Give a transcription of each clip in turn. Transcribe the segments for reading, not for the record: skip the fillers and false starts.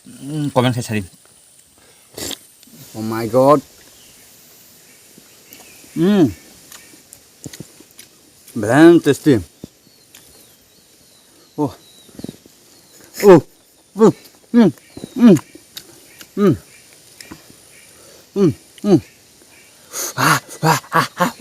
Komen saya cari. Oh my god. Very tasty. Oh. Oh. Oh. Ah, ah, ah, ah.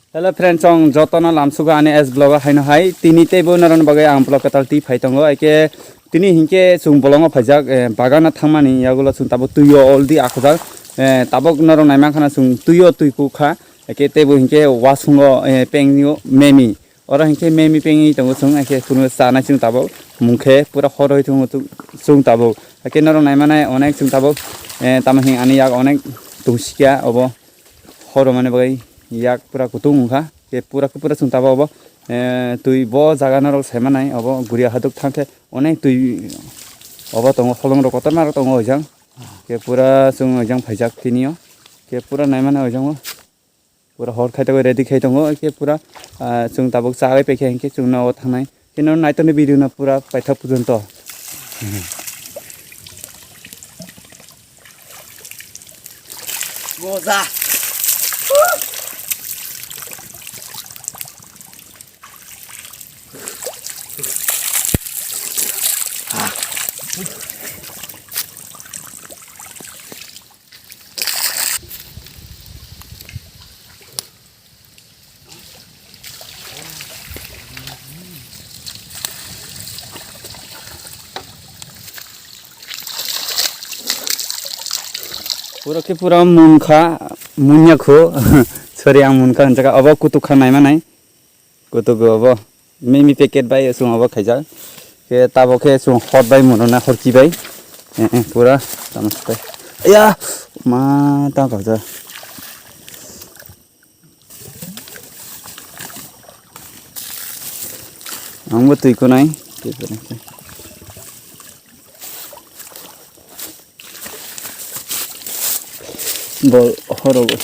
Hello friends, ang jotono lamsuga ane es blogger haino hai tini tebo naron bagai ang blog katal ti phaitongo eke tini hinke sung bolongo phajak bagana thangmani yagulo sung tabo tuyo oldi akhojak tabok naron naima khana sung tuyo tuiku kha eke tebo hinke wasungo pengniu memi ora hinke memi pengi tongo sung eke kuno sana sung tabo mungkhe pura khoroi tongo sung tabo eke naron naima nai onek sung tabo tamhin ani yak onek tusikia obo khoro mane bagai yak pura kutung kha ke pura sung tabo obo tui bo jaga narok semanai obo guria haduk thangke onek tui obo tongo kholong ro kotor mar tongo ojang ke pura sung ojang phaijak tinio ke pura naimana ojang pura hor khai tago ready khai tongo ke pura sung tabok chagai pekhe ke sung na o thangnai ke no naitone video na pura paitha pujonto goza pura ke pura munkha munya kho sorry ang munkha hanjaka abo kutuk kha naima nai kutuk abo mimi packet bai sung abo khaijak ke tabo ke sung hot bai munona horki bai pura namaste ya ma ta ka ja angbo tui ko nai bol horogo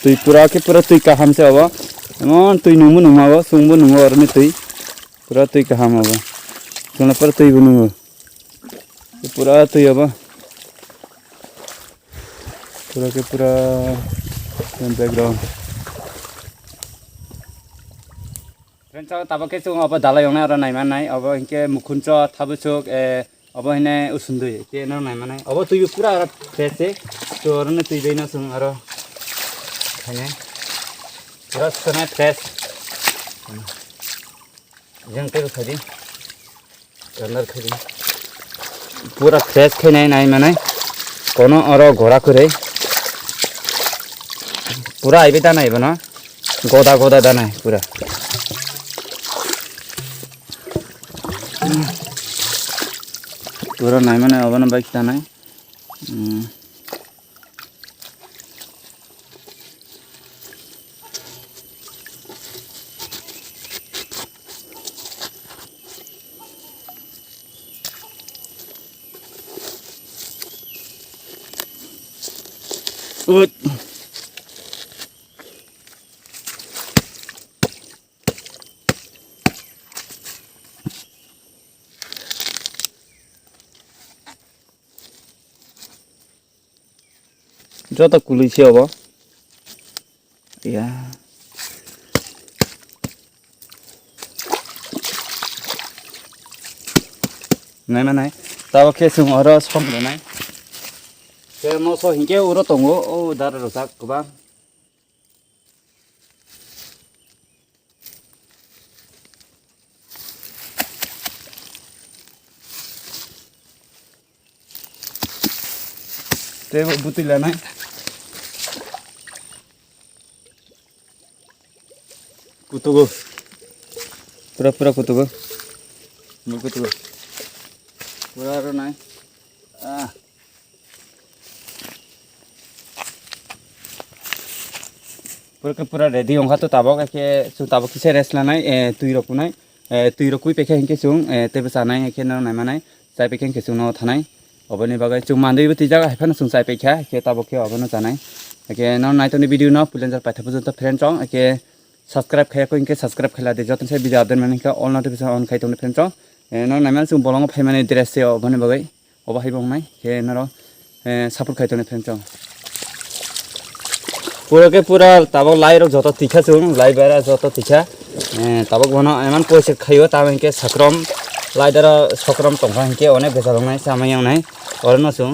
tui pura ke pura tui kaham se abo emon tui numu numago sungbo numu orni tui pura tui kaham abo sungna pura tui bunu pura tui abo pura ke pura background Renca tabake sung abo dalai yongna ora naima nai abo hinke mukhuncho thabusuk abo hine usundui ke no naima nai abo tui pura ora fresh to orne tui beina sung aro hine pura sune fresh jengte khadi અંદર khadi pura fresh khainai nai manai kono aro gora kore pura aibeta nai bana goda danai pura pura nai mana abana bike tanai ut Jota kulisi abo ya nai manai tabo ke sung oro som nai ke mo so hinge uro tongo o dar rosak kuba te butila nai kutugo pura kutugo mo kutugo pura ro nai पूरा ready होगा तो ताबक एके जों ताबक किसे rest लानाय तुइ रकुनाय तुइ रकुइ पेखे हिंके जों तेबो जानाय एके न नायमानाय जाय पेखे हिंके जों न थानाय अबनि बागै जों मानदैबो तिजागा हायफानो जों जाय पेखे एके ताबक के अबनो जानाय एके न नायतोनि भिडियो न पुलेन्जार पाइथाबो जों फ्रेन्ड चं एके सब्सक्राइब खायाखै इनके सब्सक्राइब खाला दे जतन से भिडियो आपडेट माने ऑल नोटिफिकेशन ऑन खाइ तोनि फ्रेन्ड चं न नायमान जों बलंग फाइमाने ड्रेस से अबनि बागै अबा हायबंनाय के नरो सापोर्ट खाइ तोनि फ्रेन्ड चं पूरा के पूरा ताबक लाई रक जत तिखा जों लाई बेरा जत तिखा ताबक बनो एमान पैसे खायो ताब इनके सक्रम लाई दरा सक्रम तंखा इनके अनेक बेजालंनाय सामायावनाय अरनो जों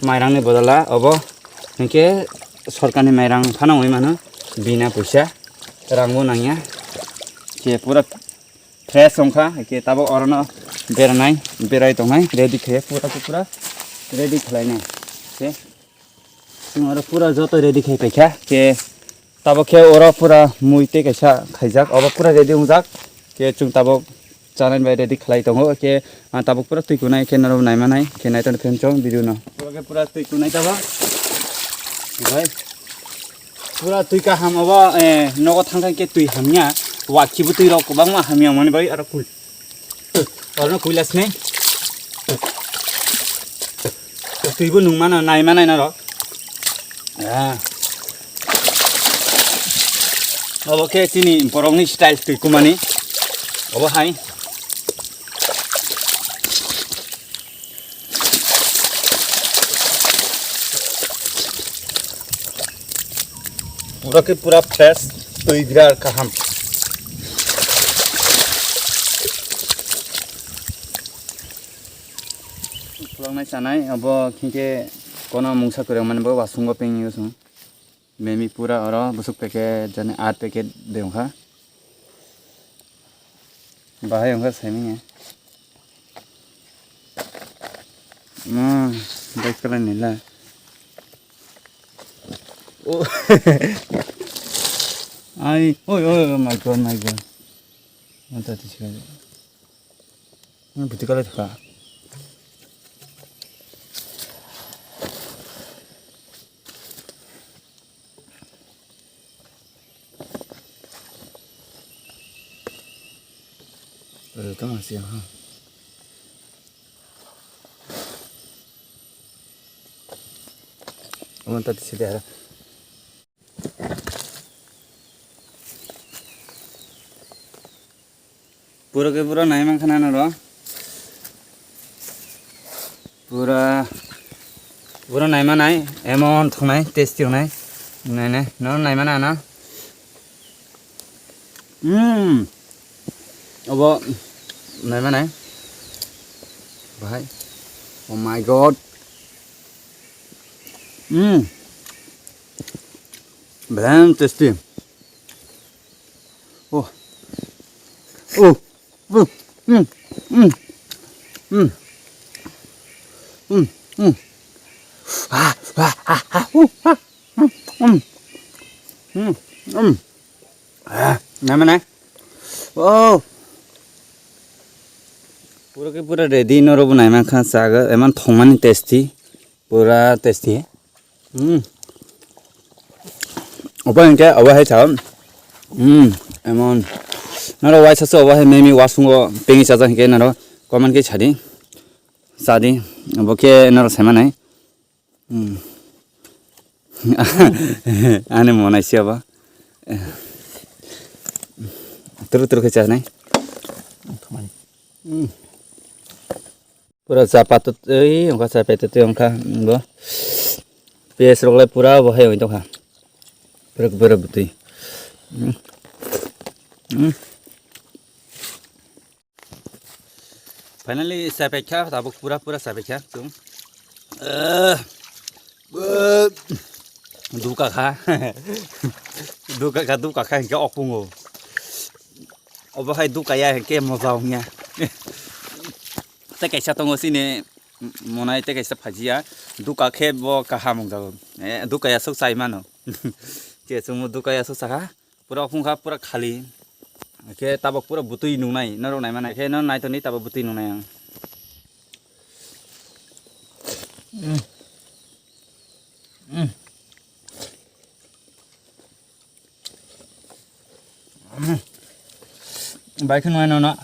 माइरांनि बदला अब इनके सरकारनि माइरां फानावै मानो बिना पैसा रांबो नांया के पूरा फ्रेश संखा के ताबक अरनो बेरानाय बेराय दंनाय रेडी खायो पूरा रेडी खालायनाय के और पूरा जो तो रेडी खाई पैखा के तब खे और पूरा मुइते कैसा खाइजाक अब पूरा रेडी होजाक के चुं तब जानाय बाय रेडी खालाय दङ के तब पूरा तुइकुनाय के नरो नायमानाय के नायतन फेन चं भिडियो न पूरा तुइकुनाय तब भाई पूरा तुइका हम अब नगो थांखाय के तुइ हमया वाखिबो तुइ रक गोबां मा हामिया माने बाय आरो कुल अरनो कुइलास नै तुइबो नुमाना नायमानाय न र अब के तिनी बरंनि स्टाइल तुइकुमानि अब हाय पूरा के पूरा फ्रेश तुइग्रा काहाम पुलांनाय जानाय अब खिंके कोना मुंसा करे मानबो वासुंगो पेंगियो सं मेमी पूरा और बुसुक पैकेट जने 8 पैकेट देउखा बाहाय अंगा सेमी है देख कला नीला ओ आई ओय माय गॉड मत तिसका बुति कला थका तो masih ha Om tadi sudah ada पूरा के पूरा नाइमा खाना न र पूरा नाइमा नाय एमन थंनाय टेस्टी होनाय नाय न नाइमा ना ना अब नाइमा नाय भाई oh my God very tasty oh Naima नाय oh पूरा के पूरा रेडी न रबो नाइमा खा साग एमान थंमानि टेस्टी पूरा टेस्टी अब इनके अब है था एमन नरो वाइस सो अब है मेमी वासुंगो पेंगी चाजा के नरो कमेंट के छादी सादी अब के नरो सेमा नाय आने मनाइसी अब तुरु के चानाय पूरा जापात ए ओका जापात ते ओका बो पेस रगले पूरा बहाय होय दखा पूरा बुतै फाइनली सापेक्षा ताबो पूरा सापेक्षा तुम दुका खा के अपुंगो अब हाय दुकाया के मजा होया ते कैसा तंगो सिने मनाय ते कैसा फाजिया दुका खे बो कहा मंगजाबो दुकाया सब साइ मानो के सुमु दुकाया सब साखा पूरा फुंखा पूरा खाली के ताबो पूरा बुतुइ नुनाय नरो नाय माने के न नाय तो नि ताबो बुतुइ नुनाय Baik nuai nona.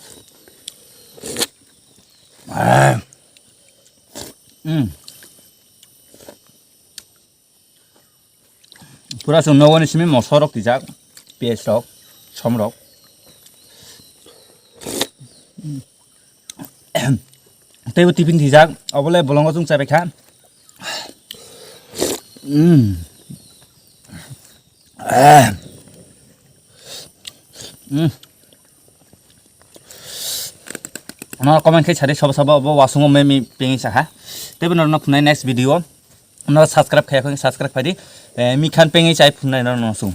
Pura sung nawan ismi mosorok dijak, pies rok, somrok. Tapi tipin dijak, awalnya bolong sung cabai kan. Nó comment khai chari soba soba bo wasung me mi pengi sa ha tebe no phunai next video no subscribe khai khong subscribe phadi mi khan pengi chai phunai no sung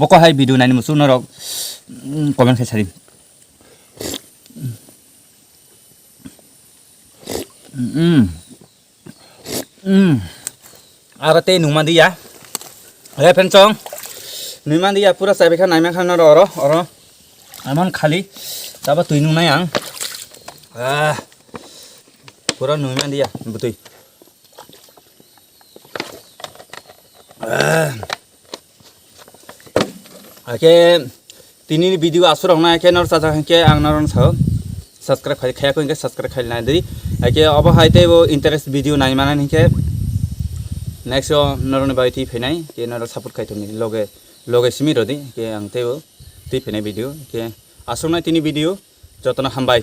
boko hai video nani musu no comment khai chari arate numandi ya he penchong numandi ya pura sabe khan naima khan no oro Aman khali, tapi tuh nuna yang, pura numan dia, betul. Oke, ini video asur orang nak nor saja ke ang noron sah, subscribe kali, kayak aku ingin subscribe kali nanti. Oke, apa hai teh wo interest video nai mana nih ke, next yo noron bayi tip nai, ke noron support kali tuh nih, loge simi rodi, ke ang teh wo. Tip ini video, ke asal nanti ini video, jatuhnya hambai.